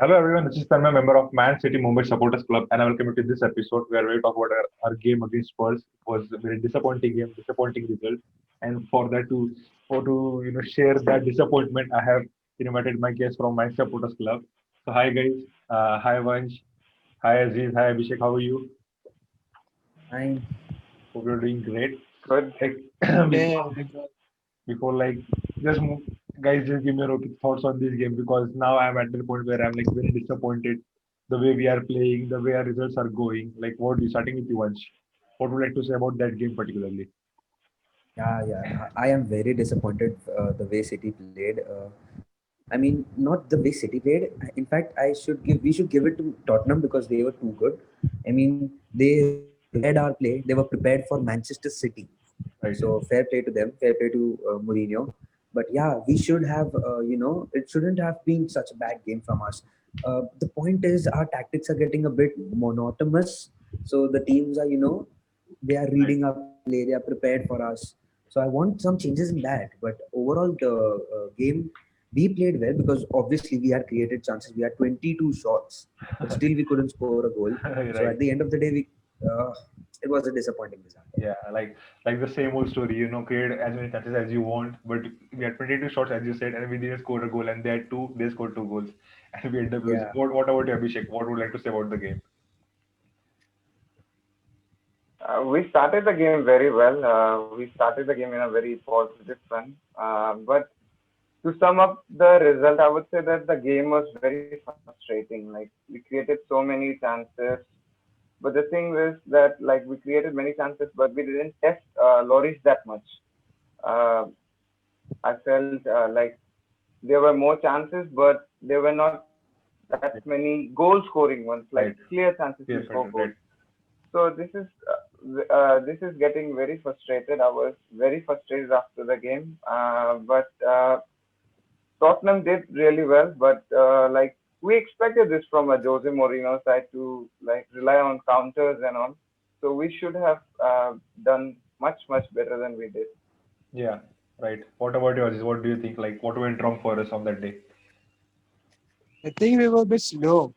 Hello everyone, this is Tanmay, member of Man City Mumbai Supporters Club, and I welcome you to this episode where we talk about our game against Spurs. It was a very disappointing game, disappointing result, and for to share that disappointment, I have invited my guest from My Supporters Club. So hi guys, hi Vansh, hi Aziz, hi Abhishek, how are you? Fine. Hope you're doing great. Good. Like Yeah, before, before like just move, guys, just give me your thoughts on this game because now I'm at the point where I'm like very disappointed the way we are playing, the way our results are going. Like, what you starting with you, Vansh? What would you like to say about that game particularly? yeah. I am very disappointed the way City played. I mean, not the way City played. In fact, we should give it to Tottenham because they were too good. I mean, they read our play. They were prepared for Manchester City. Right. So fair play to them. Fair play to Mourinho. But yeah, we should have. It shouldn't have been such a bad game from us. The point is, our tactics are getting a bit monotonous. So the teams are, they are Right. reading our play. They are prepared for us. So I want some changes in that. But overall, the game we played well because obviously we had created chances. We had 22 shots, but still we couldn't score a goal. So at Right. the end of the day, uh, it was a disappointing result. Yeah, like the same old story, create as many chances as you want, but we had 22 shots as you said, and we didn't score a goal, and they had two, they scored two goals, and we ended up losing. Yeah. What about you, Abhishek? What would you like to say about the game? We started the game very well. We started the game in a very positive front. But to sum up the result, I would say that the game was very frustrating. Like we created so many chances, but the thing is that like we created many chances, but we didn't test Loris that much. Uh, I felt like there were more chances, but there were not that many goal scoring ones, like Right. clear chances to Yes, score right. goals. So this is getting very frustrated. I was very frustrated after the game, but Tottenham did really well. But like we expected this from a Jose Mourinho side to like rely on counters and on. So we should have done much better than we did. Yeah, right. What about yours? What do you think? Like, what went wrong for us on that day? I think we were a bit slow,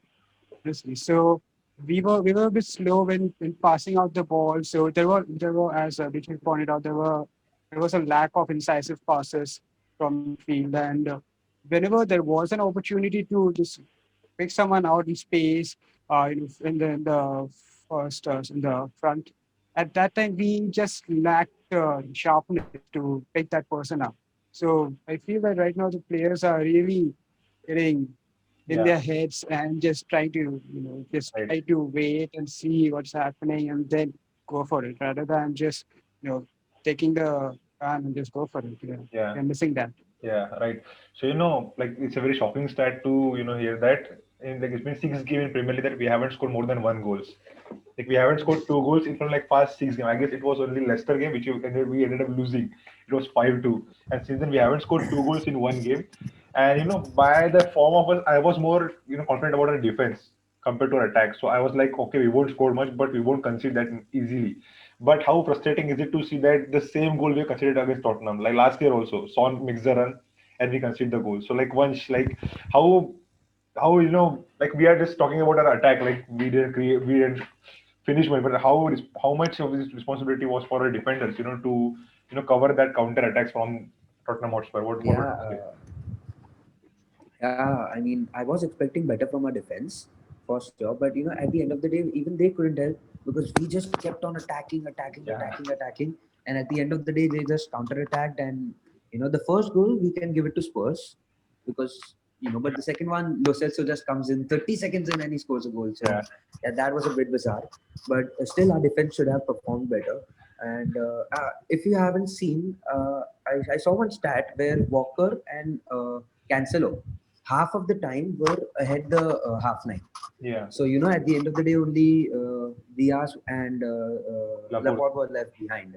honestly. So we were a bit slow when passing out the ball. So there were as Richard pointed out, there was a lack of incisive passes from midfield, and whenever there was an opportunity to just pick someone out in space, in the first in the front, at that time we just lacked sharpness to pick that person up. So I feel that right now the players are really getting in Yeah, their heads and just trying to, just right. try to wait and see what's happening and then go for it rather than just, taking the gun and just go for it. Yeah. Yeah, They're missing that. yeah, right. So like it's a very shocking stat to hear that in like it's been six games in Premier League that we haven't scored more than one goals. Like we haven't scored two goals in from like past six games. I guess it was only Leicester game which we ended up losing. It was 5-2, and since then we haven't scored two goals in one game. And by the form of us, I was more confident about our defense compared to our attack. So I was like, okay, we won't score much, but we won't concede that easily. But how frustrating is it to see that the same goal we conceded against Tottenham, like last year also, Son makes the run and we concede the goal. So like once, like how like we are just talking about our attack, like we didn't finish well, but how much of this responsibility was for our defenders, to cover that counter attacks from Tottenham Hotspur. What would Yeah. you say? Yeah, I mean, I was expecting better from our defense for sure, but at the end of the day, even they couldn't help because we just kept on Yeah, attacking, and at the end of the day, they just counter-attacked, and the first goal we can give it to Spurs because but the second one, Lo Celso just comes in 30 seconds in and he scores a goal. So yeah, yeah, that was a bit bizarre, but still our defense should have performed better. And if you haven't seen, I saw one stat where Walker and Cancelo half of the time were ahead the half line. yeah. So at the end of the day, only Diaz and Laporte. Laporte were left behind.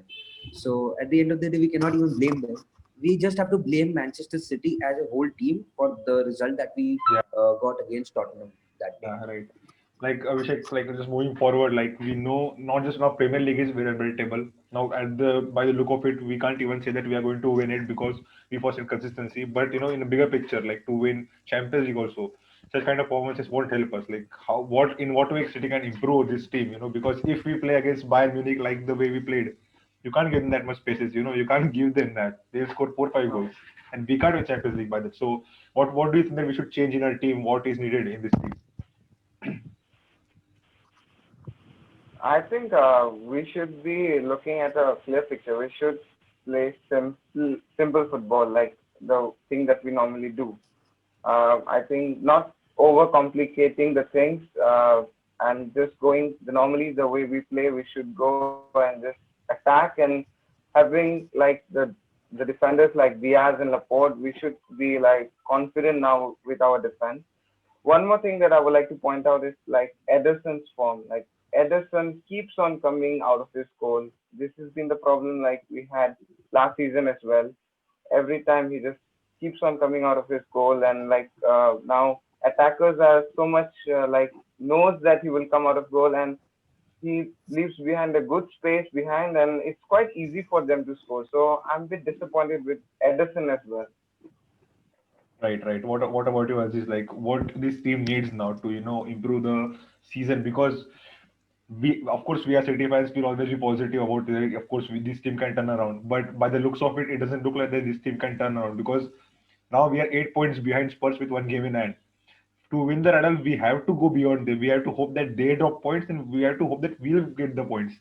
So at the end of the day, we cannot even blame them. We just have to blame Manchester City as a whole team for the result that we Yeah. got against Tottenham that day. Yeah, right. Like Abhishek, like just moving forward, like we know not just now Premier League is very unpredictable. Now at the by the look of it, we can't even say that we are going to win it because we first inconsistency. But in a bigger picture, like to win Champions League also, such kind of performances won't help us. Like how, what in what way City can improve this team, because if we play against Bayern Munich like the way we played, you can't give them that much spaces. You can't give them that. They'll score 4 5 goals, and we can't win Champions League by that. So what do you think that we should change in our team? What is needed in this team? I think we should be looking at a clear picture. We should play simple football, like the thing that we normally do. I think not overcomplicating the things and just going normally the way we play. We should go and just attack and having like the defenders like Diaz and Laporte. We should be like confident now with our defense. One more thing that I would like to point out is like Ederson's form. Like Ederson keeps on coming out of his goal. This has been the problem like we had last season as well. Every time he just keeps on coming out of his goal, and like now attackers are so much like knows that he will come out of goal, and he leaves behind a good space behind, and it's quite easy for them to score. So I'm a bit disappointed with Ederson as well. Right, right. What about you, Aziz? Like, what this team needs now to improve the season? Because of course, we are City fans. We'll always be positive about it. Of course, this team can turn around. But by the looks of it, it doesn't look like that this team can turn around because now we are 8 points behind Spurs with one game in hand. To win the medal, we have to go beyond them. We have to hope that they drop points, and we have to hope that we'll get the points.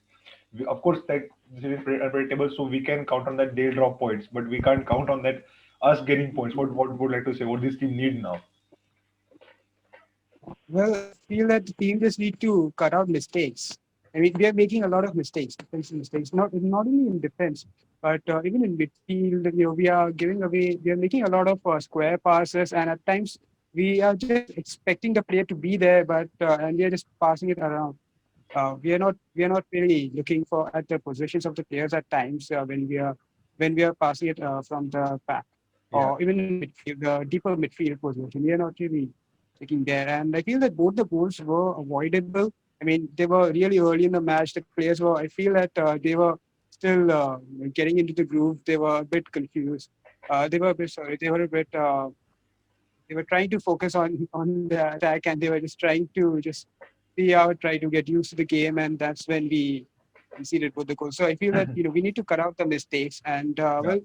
Of course, like this is unpredictable, so we can count on that they drop points, but we can't count on that us getting points. What would like to say? What this team need now? Well, I feel that the team just need to cut out mistakes. I mean, we are making a lot of mistakes, defensive mistakes, not only in defense, but even in midfield. We are giving away, we are making a lot of square passes, and at times we are just expecting the player to be there, but and we are just passing it around. We are not really looking for at the positions of the players at times when we are passing it from the back Yeah, or even in midfield, the deeper midfield position. We are not really taking there, and I feel that both the goals were avoidable. I mean, they were really early in the match. The players were. I feel that they were still getting into the groove. They were a bit confused. They were a bit sorry. They were a bit. They were trying to focus on the attack, and they were just trying to just see out, try to get used to the game, and that's when we conceded both the goals. So I feel that we need to cut out the mistakes, and yeah,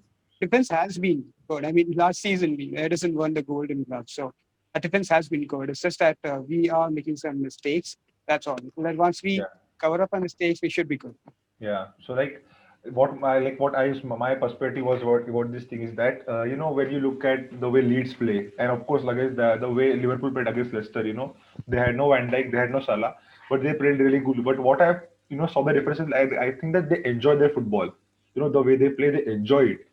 defense has been good. I mean, last season Edison won the Golden Glove, so our defense has been good. It's just that we are making some mistakes. That's all. So that once we yeah. cover up our mistakes, we should be good. Yeah. So like what my perspective was about this thing is that when you look at the way Leeds play, and of course like the way Liverpool played against Leicester, they had no Van Dijk, they had no Salah, but they played really good. But what I saw the difference is I think that they enjoy their football. The way they play, they enjoy it.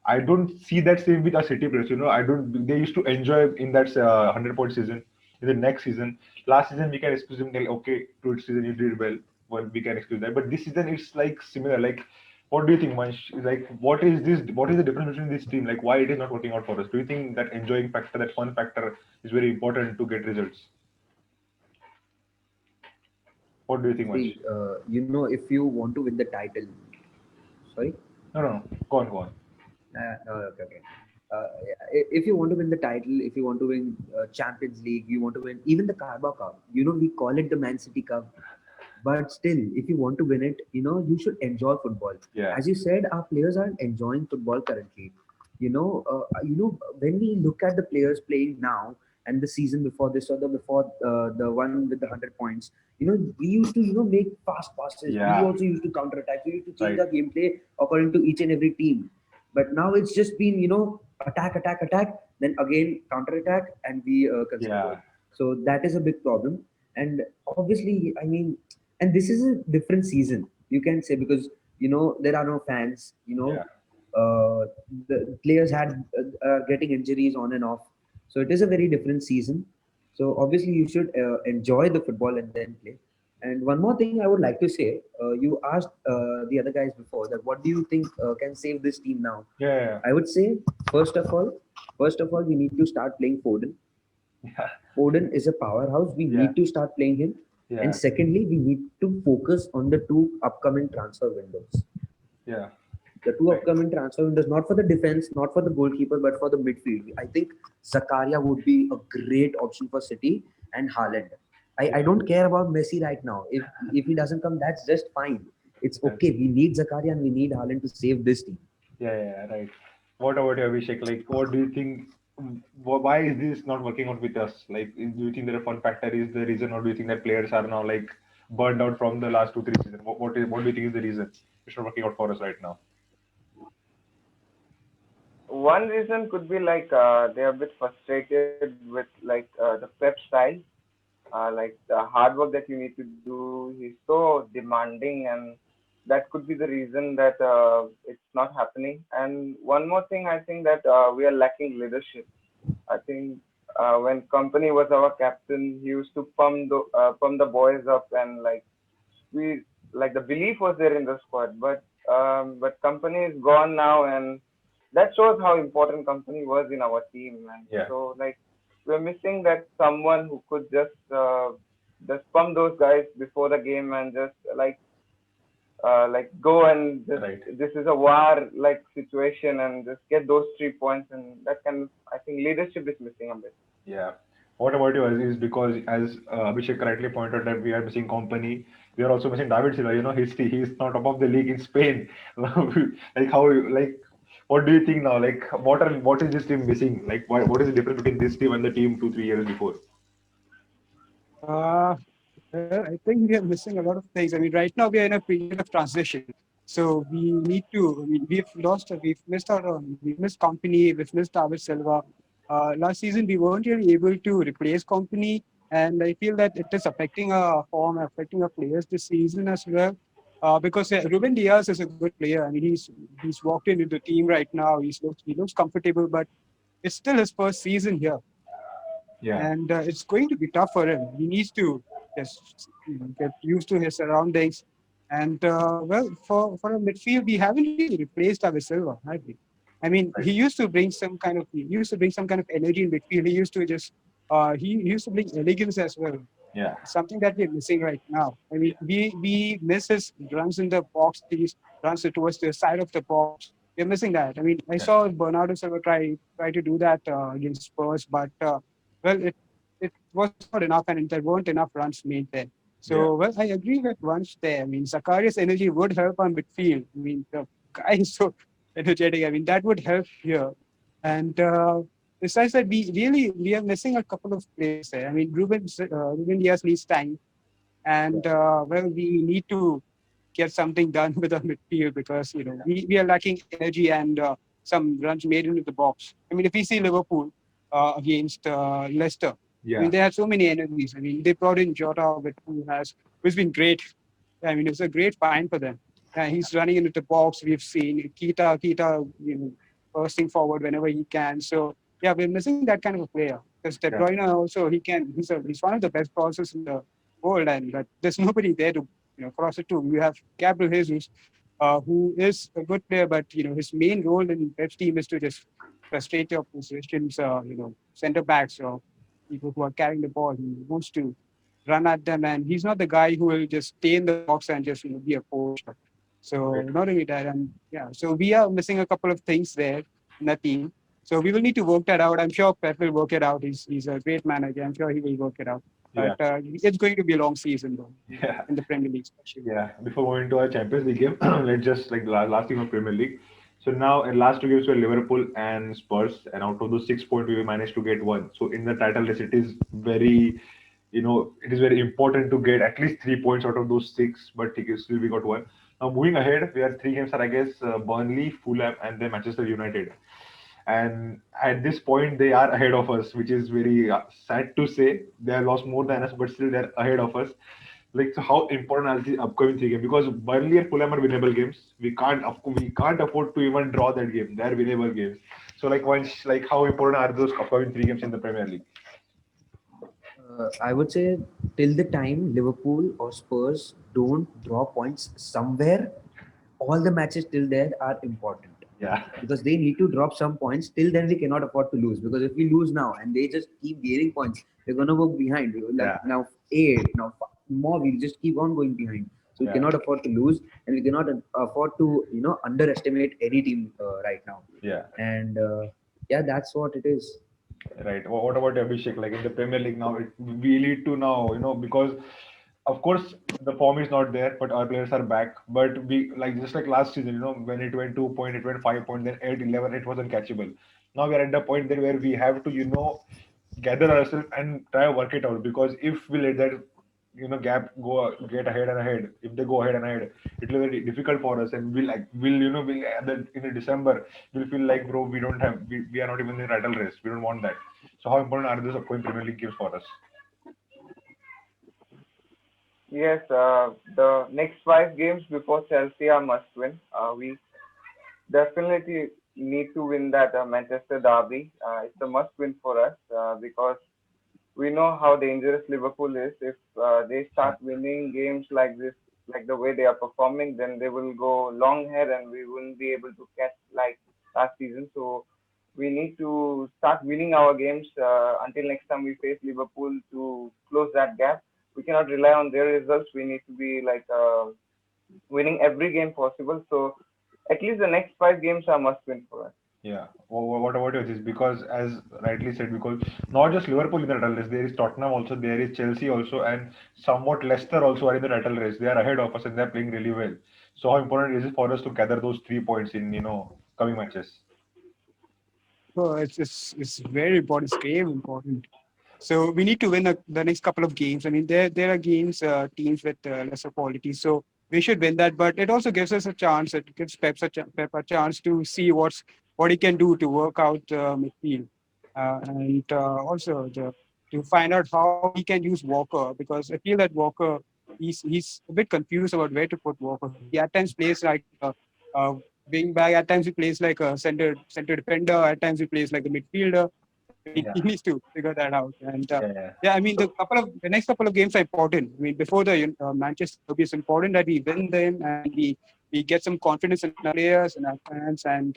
I don't see that same with our City players. I don't. They used to enjoy in that 100-point season. In the next season, last season we can excuse them. Like, okay, to season you did well. Well, we can excuse that. But this season it's like similar. Like, what do you think, Mansh? Like, what is this? What is the difference between this team? Like, why it is not working out for us? Do you think that enjoying factor, that fun factor, is very important to get results? What do you think, Mansh? See, if you want to win the title, sorry. No, no, no. Go on, go on. Okay, okay. Yeah, if you want to win the title, if you want to win Champions League, you want to win even the Carabao Cup. We call it the Man City Cup, but still, if you want to win it, you should enjoy football. Yeah, As you said, our players are enjoying football currently. When we look at the players playing now and the season before this or the before the one with the 100 points, we used to make fast passes. We yeah, also used to counter attack. We used to change right. our gameplay according to each and every team. But now it's just been attack, attack, attack, then again counter attack, and we concede goal. Yeah, So that is a big problem. And obviously, I mean, and this is a different season, you can say, because there are no fans. yeah, The players had getting injuries on and off, so it is a very different season. So obviously, you should enjoy the football and then play. And one more thing I would like to say, you asked the other guys before that what do you think can save this team now? yeah, I would say first of all, we need to start playing Foden. yeah, Foden is a powerhouse. We yeah, need to start playing him. yeah, And secondly, we need to focus on the two upcoming transfer windows. yeah. The two Right. upcoming transfer windows, not for the defense, not for the goalkeeper, but for the midfield. I think Zakaria would be a great option for City and Haaland. I Yeah. don't care about Messi right now. If he doesn't come, that's just fine. It's Yeah. okay. We need Zakaria and we need Haaland to save this team. Yeah. Yeah. Right. What about you, Abhishek? Like, what do you think? Why is this not working out with us? Like, do you think that a fun factor is the reason, or do you think that players are now like burned out from the last 2 3 seasons? What do you think is the reason it's not working out for us right now? One reason could be like they are a bit frustrated with like the prep style, like the hard work that you need to do. He's so demanding, and that could be the reason that it's not happening. And one more thing, I think that we are lacking leadership. I think when Company was our captain, he used to pump the boys up, and we like the belief was there in the squad. But Company is gone now, and that shows how important Company was in our team. And Yeah. so we're missing that someone who could just pump those guys before the game and just go and just Right. this is a war like situation and just get those 3 points, and that kind of, I think, leadership is missing a bit. Yeah. What about you, Aziz? Because as Abhishek correctly pointed that we are missing company, we are also missing David Silva. You know, he's not top of the league in Spain. Like how like what do you think now? Like what is this team missing? Like what is the difference between this team and the team 2 3 years before? Uh, well, I think we are missing a lot of things. I mean, right now we are in a period of transition. So we need to, I mean, we've missed out on, we've missed Company, we've missed David Silva. Last season, we weren't really able to replace Company. And I feel that it is affecting our form, affecting our players this season as well. Because Ruben Diaz is a good player. I mean, he's walked into the team right now. He looks comfortable, but it's still his first season here, Yeah. and it's going to be tough for him. He needs to just get used to his surroundings. And well, for a midfield, we haven't really replaced David Silva, have we? I mean, Right. he used to bring some kind of energy in midfield. He used to bring elegance as well. Yeah. Something that we're missing right now. I mean, we miss his runs in the box, these runs towards the side of the box. We're missing that. I mean, I Yeah. saw Bernardo Silva try to do that against Spurs, but well, it was not enough, and there weren't enough runs made there. Yeah. So, well, I agree with once there. I mean, Zakaria's energy would help on midfield. I mean, the guy is so energetic. I mean, that would help here. And besides that, we are missing a couple of players there. I mean, Ruben Diaz needs time, and well, we need to get something done with our midfield because we are lacking energy and some runs made into the box. I mean, if we see Liverpool against Leicester, I Yeah. mean, they had so many enemies. I mean, they brought in Jota, who's been great. I mean, it's a great find for them. He's running into the box. We've seen Kita, bursting forward whenever he can. So yeah, we're missing that kind of a player because De Yeah. Bruyne also he can. He's one of the best crossers in the world, and there's nobody there to cross it to. You have Gabriel Jesus, who is a good player, but his main role in Pep's team is to just frustrate your positions, center backs or people who are carrying the ball. He wants to run at them, and he's not the guy who will just stay in the box and just be a poacher. So Right. not only that, and yeah, so we are missing a couple of things there in the team. So we will need to work that out. I'm sure Pep will work it out. He's a great manager. I'm sure he will work it out. Yeah. But it's going to be a long season though, Yeah. in the Premier League, especially. Yeah, before going to our Champions League game, let's just like last thing of Premier League. So now in last 2 games were Liverpool and Spurs, and out of those 6 points we managed to get one. So in the title race, it is very, it is very important to get at least 3 points out of those six. But still we got one. Now moving ahead, we have three games are I guess Burnley, Fulham, and then Manchester United. And at this point they are ahead of us, which is very sad to say. They have lost more than us, but still they're ahead of us. Like, so how important are the upcoming three games? Because Burnley and Fulham are winnable games. We can't afford to even draw that game. They're winnable games. So like how important are those upcoming three games in the Premier League? I would say till the time Liverpool or Spurs don't draw points somewhere, all the matches till there are important Yeah. because they need to drop some points. Till then, we cannot afford to lose because if we lose now and they just keep gaining points, we're gonna work behind. Like Yeah. now, eight now more, we'll just keep on going behind. So we Yeah, cannot afford to lose, and we cannot afford to underestimate any team right now. yeah. And yeah, that's what it is. Right. What about Abhishek? Like in the Premier League now, we need to now, because of course the form is not there, but our players are back. But we like just like last season, when it went 2 point, it went 5 point, then 8, 11, it was uncatchable. Now we are at the point there where we have to, gather ourselves and try to work it out. Because if we let that, gap go get ahead and ahead, if they go ahead and ahead, it will be very difficult for us. And we'll at in the December, we'll feel like, bro, we are not even in the title race. We don't want that. So how important are these upcoming Premier League games for us? Yes, the next 5 games before Chelsea are must win. We definitely need to win that Manchester derby. It's a must win for us because we know how dangerous Liverpool is. If they Yeah, start winning games like this, like the way they are performing, then they will go long ahead and we wouldn't be able to catch like last season. So we need to start winning our games until next time we face Liverpool to close that gap. We cannot rely on their results. We need to be like winning every game possible. So at least the next 5 games are must win for us. yeah. What about you? This because as rightly said, because not just Liverpool in the title race, there is Tottenham also, there is Chelsea also, and somewhat Leicester also are in the title race. They are ahead of us and they are playing really well. So how important is it for us to gather those 3 points in coming matches? So it's very important. It's very important. So we need to win the next couple of games. I mean, there are games, teams with lesser quality. So we should win that. But it also gives us a chance. It gives Pep a chance to see what he can do to work out midfield, and also to find out how he can use Walker, because I feel that Walker he's a bit confused about where to put Walker. He at times plays like a wing back. At times he plays like a center defender. At times he plays like a midfielder. So he Yeah, needs to figure that out. And yeah, yeah, yeah, I mean the next couple of games are important. I mean before the Manchester Derby, it's important that we win them and we get some confidence in our players and our fans. And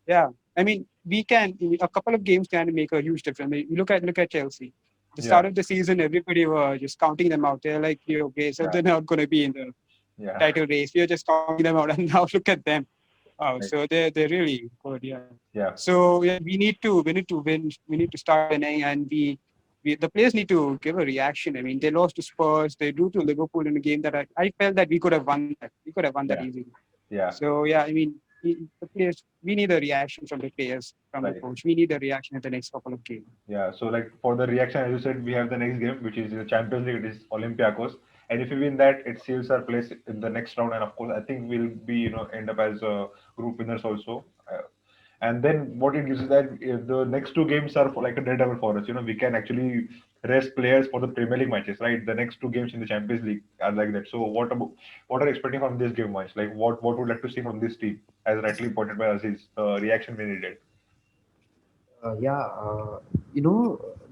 yeah, I mean a couple of games can make a huge difference. I mean, you look at Chelsea. The yeah, start of the season, everybody were just counting them out. They're like, yeah, okay, so yeah, they're not going to be in the yeah. title race. We are just counting them out, and now look at them. Oh, Right. so they're really good, yeah. Yeah, So yeah, we need to win. We need to start winning, and the players need to give a reaction. I mean, they lost to Spurs, they drew to Liverpool in a game that I felt that we could have won that. We could have won that yeah, easily. yeah. So yeah, I mean, the players. We need a reaction from the players, from the Right. coach. We need a reaction at the next couple of games. Yeah, so like for the reaction, as you said, we have the next game, which is the Champions League. It is Olympiacos, and if we win that, it seals our place in the next round. And of course, I think we'll be end up as group winners also. And then what it gives is that if the next two games are like a daredevil for us. We can actually rest players for the Premier League matches, right? The next two games in the Champions League are like that. So what are you expecting from this game match? Like what would you like to see from this team, as rightly pointed by Aziz, reaction we needed. Yeah,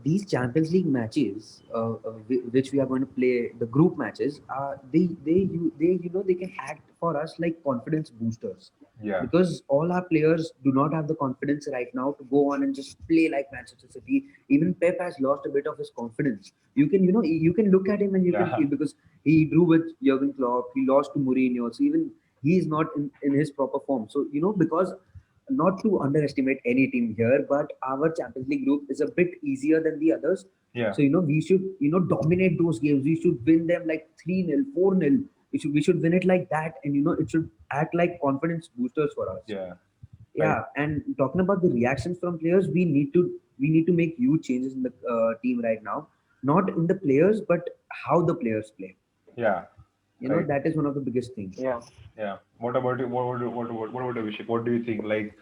these Champions League matches, which we are going to play, the group matches, they can act for us like confidence boosters, Yeah, because all our players do not have the confidence right now to go on and just play like Manchester City. Even Pep has lost a bit of his confidence. You can look at him and you can yeah, feel, because he drew with Jurgen Klopp, he lost to Mourinho, so even he is not in his proper form. So because not to underestimate any team here, but our Champions League group is a bit easier than the others. yeah, So we should dominate those games. We should win them like 3-0, 4-0. We should win it like that, and it should act like confidence boosters for us. yeah. Right. Yeah, and talking about the reactions from players, we need to make huge changes in the team right now. Not in the players, but how the players play. Yeah, right. That is one of the biggest things. Yeah. Yeah. What about you? What about Abhishek? What do you think? Like,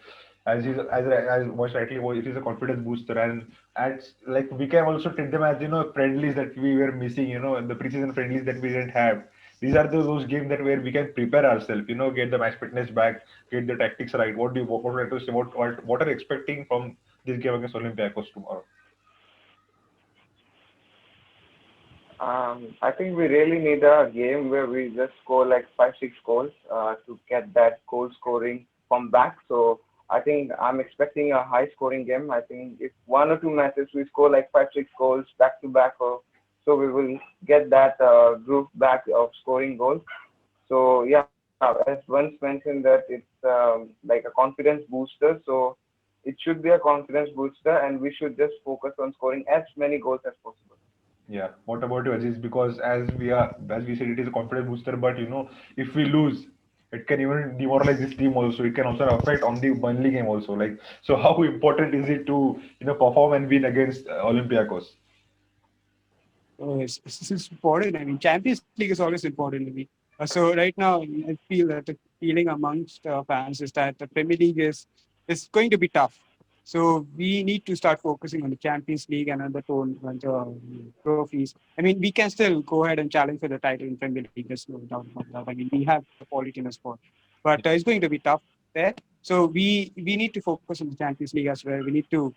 as was rightly, it is a confidence booster, and as like we can also treat them as friendlies that we were missing. The preseason friendlies that we didn't have. These are those games that where we can prepare ourselves. Get the match fitness back, get the tactics right. What would you like to say? What are you expecting from this game against Olympiacos tomorrow? I think we really need a game where we just score like 5, 6 goals to get that goal scoring from back. So I think I'm expecting a high scoring game. I think if 1 or 2 matches we score like 5, 6 goals back to back, so we will get that groove back of scoring goals. So yeah, as once mentioned that it's like a confidence booster. So it should be a confidence booster, and we should just focus on scoring as many goals as possible. Yeah. What about you, Aziz? Because as we said, it is a confidence booster. But if we lose, it can even demoralize this team also. It can also affect on the Burnley game also. Like, so how important is it to perform and win against Olympiacos? So it's important. I mean, Champions League is always important to me. So right now, I feel that the feeling amongst fans is that the Premier League is going to be tough. So we need to start focusing on the Champions League and on the trophies. I mean, we can still go ahead and challenge for the title in Premier League. There's no doubt about that. I mean, we have the quality in the sport, but it's going to be tough there. So we need to focus on the Champions League as well. We need to.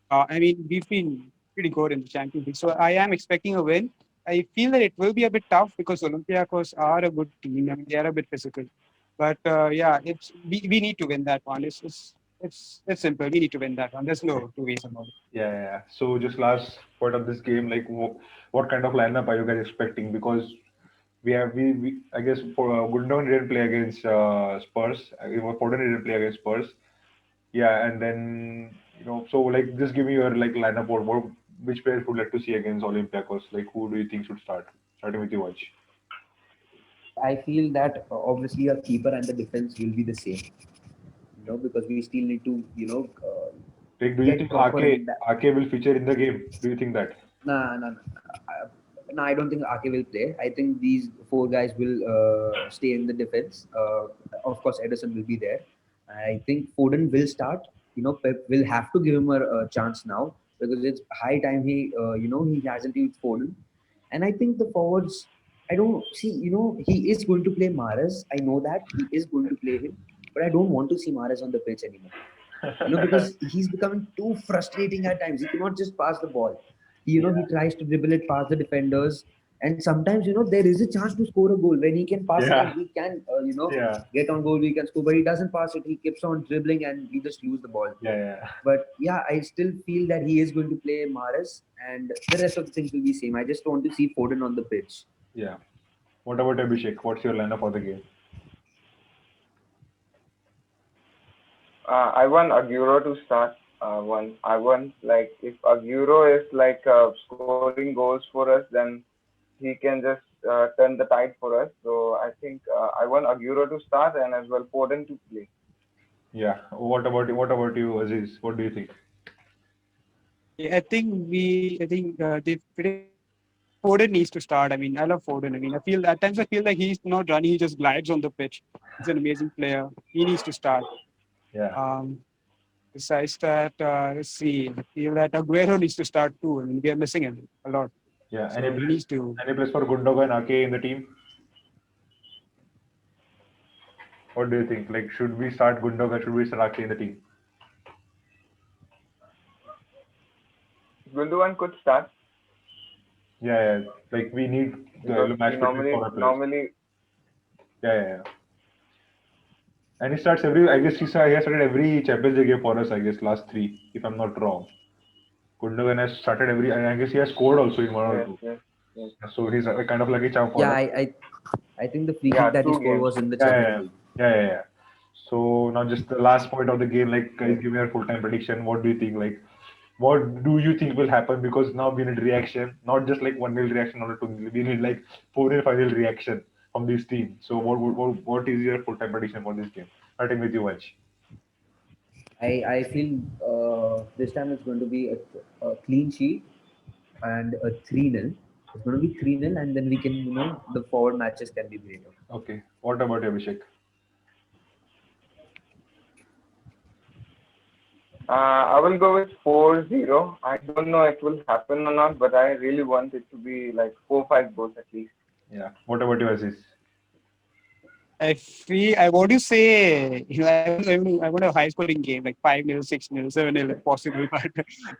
I mean, we've been pretty good in the Champions League. So I am expecting a win. I feel that it will be a bit tough because Olympiacos are a good team. I mean, they are a bit physical. But yeah, we need to win that one. It's simple. We need to win that one. There's no two ways about it. Yeah, yeah, yeah. So just last point of this game, like what kind of lineup are you guys expecting? Because we I guess for Gundogan didn't play against Spurs. Foden didn't play against Spurs. Yeah, and then so like just give me your like lineup or what which players would like to see against Olympiacos. Like who do you think should start? Starting with you, Vaj. I feel that obviously our keeper and the defense will be the same, because we still need to, Like, do you get think proper Ake in that. Ake will feature in the game? Do you think that? Nah, nah, nah. No, I don't think Ake will play. I think these four guys will stay in the defense. Of course, Ederson will be there. I think Foden will start. Pep will have to give him a chance now because it's high time he hasn't used Foden. And I think the forwards, I don't see, he is going to play Mahrez. I know that he is going to play him, but I don't want to see Mahrez on the pitch anymore. Because he's becoming too frustrating at times. He cannot just pass the ball. He Yeah, tries to dribble it past the defenders, and sometimes there is a chance to score a goal when he can pass it and yeah, he can yeah, get on goal. He can score, but he doesn't pass it. He keeps on dribbling and we just lose the ball. yeah, yeah, But yeah, I still feel that he is going to play Maris, and the rest of the things will be same. I just want to see Foden on the pitch. yeah. What about Abhishek? What's your lineup for the game? I want Aguero to start. I want like if Aguero is like scoring goals for us, then he can just turn the tide for us. So I think I want Aguero to start and as well Foden to play. Yeah. What about you, Aziz? What do you think? Yeah, I think Foden needs to start. I mean, I love Foden. I mean, I feel like he's not running. He just glides on the pitch. He's an amazing player. He needs to start. Yeah, Um, Besides that, let's see. I feel that Aguero needs to start too. I mean, we are missing him a lot. yeah. Any So he place needs to. any place for Gundogan and Ake in the team? What do you think? Like, should we start Gundogan? Should we start Ake in the team? Gundogan could start Yeah, yeah. Like we need because the he match fitness for normally our players. normally Yeah, yeah, yeah. And he starts every. I guess he has started every Champions League game for us. I guess last three, if I'm not wrong. Gundogan has started every, and I guess he has scored also in one or yes two. yes yes So he's a kind of like a champ for Yeah, us. I think the free kick yeah that he two scored games. was in the Yeah, yeah, Champions yeah, League. yeah, yeah, yeah. So now just the last point of the game, like guys, Yes. give me your full time prediction. What do you think? Like, what do you think will happen? Because now we need reaction, not just like 1-0 reaction or 2-0. We need like 4-0, 5-0 reaction from this team. So what is your full time prediction for this game? Starting with you, Vanch. I feel this time it's going to be a clean sheet and a 3-0. It's going to be 3-0, and then we can, the forward matches can be greater. Okay. What about you, Abhishek? I will go with 4-0. I don't know if it will happen or not, but I really want it to be like 4-5 goals at least. Yeah. What about you, Aziz? I want to say, I want a high scoring game, like 5-0, 6-0, 7-0 if possible. But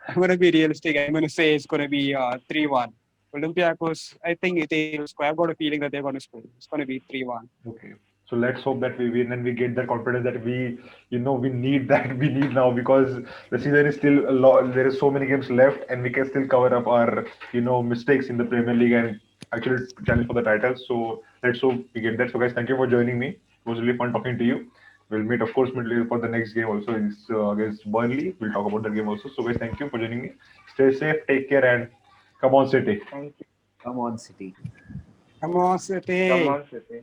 I'm going to be realistic. I'm going to say it's going to be 3-1. Olympiacos, I think they will score. I've got a feeling that they're going to score. It's going to be 3-1. Okay. So let's hope that we win and we get that confidence that we need that we need now because the season is still a lot. There is so many games left and we can still cover up our mistakes in the Premier League and actually challenge for the title. So let's hope we get that. So guys, thank you for joining me. It was really fun talking to you. We'll meet, of course, for the next game also. It's against Burnley. We'll talk about that game also. So guys, thank you for joining me. Stay safe, take care, and come on, City. Thank you. Come on, City. Come on, Come City. on, City.